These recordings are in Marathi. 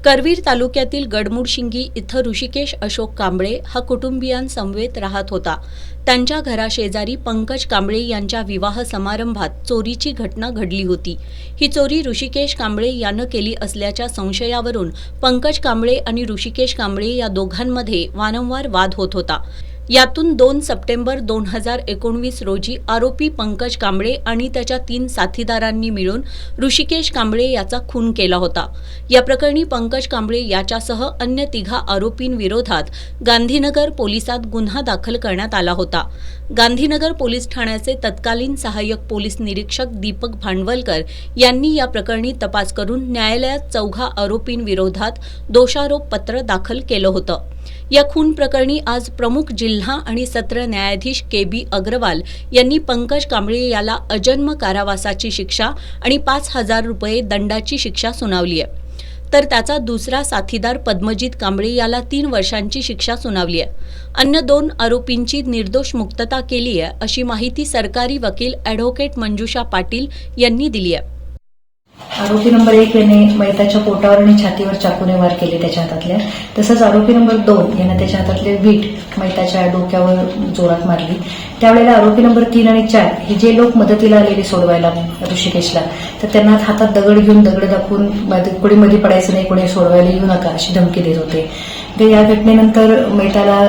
करवीर तालुक्यातील गडमुडशिंगी इथं ऋषिकेश अशोक कांबळे हा कुटुंबियांसमवेत राहत होता। त्यांच्या घराशेजारी पंकज कांबळे यांच्या विवाह समारंभात चोरीची घटना घडली होती। ही चोरी ऋषिकेश कांबळे यानं केली असल्याच्या संशयावरून पंकज कांबळे आणि ऋषिकेश कांबळे या दोघांमध्ये वारंवार वाद होत होता। यातून 2 सप्टेंबर 2019 रोजी आरोपी पंकज कांबळे आणि त्याच्या 3 साथीदारांनी मिळून ऋषिकेश कांबळे याचा खून केला होता। या प्रकरणी पंकज कांबळे याच्यासह अन्य 3 आरोपींविरोधात गांधीनगर पोलिसात गुन्हा दाखल करण्यात आला होता। गांधीनगर पोलीस ठाण्याचे तत्कालीन सहाय्यक पोलीस निरीक्षक दीपक भांडवलकर यांनी या प्रकरणी तपास करून न्यायालयात 4 आरोपींविरोधात दोषारोप पत्र दाखल केलं होतं। या खून प्रकरणी आज प्रमुख जिल्हा आणि सत्र न्यायाधीश KB अग्रवाल यांनी पंकज कांबळे याला अजन्म कारावासाची शिक्षा आणि 5,000 रुपये दंडाची शिक्षा सुनावली आहे, तर त्याचा दुसरा साथीदार पद्मजित कांबळे याला 3 वर्षांची शिक्षा सुनावली आहे। अन्य 2 आरोपींची निर्दोष मुक्तता केली आहे, अशी माहिती सरकारी वकील ॲडव्होकेट मंजुषा पाटील यांनी दिली आहे। आरोपी नंबर 1 याने मैताच्या पोटावर आणि छातीवर चाकूने वार केले त्याच्या हातातल्या। तसंच आरोपी नंबर 2 याने त्याच्या हातातले वीट मैताच्या डोक्यावर जोरात मारली। त्यावेळेला आरोपी नंबर 3 आणि 4 हे जे लोक मदतीला आलेले सोडवायला ऋषिकेशला, तर त्यांना हातात दगड घेऊन दगड दाखवून कोणी मध्ये पडायचं नाही, कोणी सोडवायला येऊ नका अशी धमकी देत होते। तर या घटनेनंतर मैताला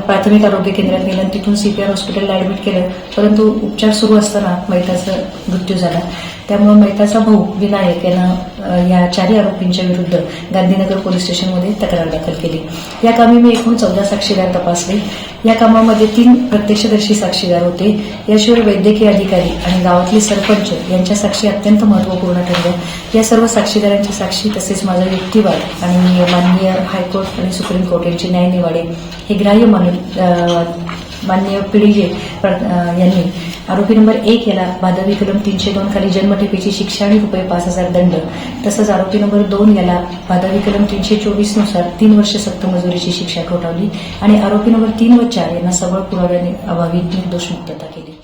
प्राथमिक आरोग्य केंद्रात नेलं, तिथून CPR हॉस्पिटलला ऍडमिट केलं, परंतु उपचार सुरू असताना मैताचा मृत्यू झाला। त्यामुळे मैताचा भाऊ विनायक यानं या 4 आरोपींच्या विरुद्ध गांधीनगर पोलीस स्टेशनमध्ये तक्रार दाखल केली। या कामी मी एकूण 14 साक्षीदार तपासले। या कामामध्ये 3 प्रत्यक्षदर्शी साक्षीदार होते। याशिवाय वैद्यकीय अधिकारी आणि गावातले सरपंच यांच्या साक्षी अत्यंत महत्त्वपूर्ण ठरल्या। या सर्व साक्षीदारांची साक्षी तसेच माझा युक्तिवाद आणि माननीय हायकोर्ट आणि सुप्रीम कोर्ट यांचे न्यायनिवाडे हे ग्राह्य मानून माननीय PDJ यांनी आरोपी नंबर 1 याला भादवी कलम 302 खाली जन्मठेपेची शिक्षा आणि रुपये 5,000 दंड, तसंच आरोपी नंबर 2 याला भादवी कलम 324 नुसार 3 वर्ष सक्त मजुरीची शिक्षा ठोठावली आणि आरोपी नंबर 3 व 4 यांना सबळ पुराव्याने अभावी निर्दोष मुक्तता केली।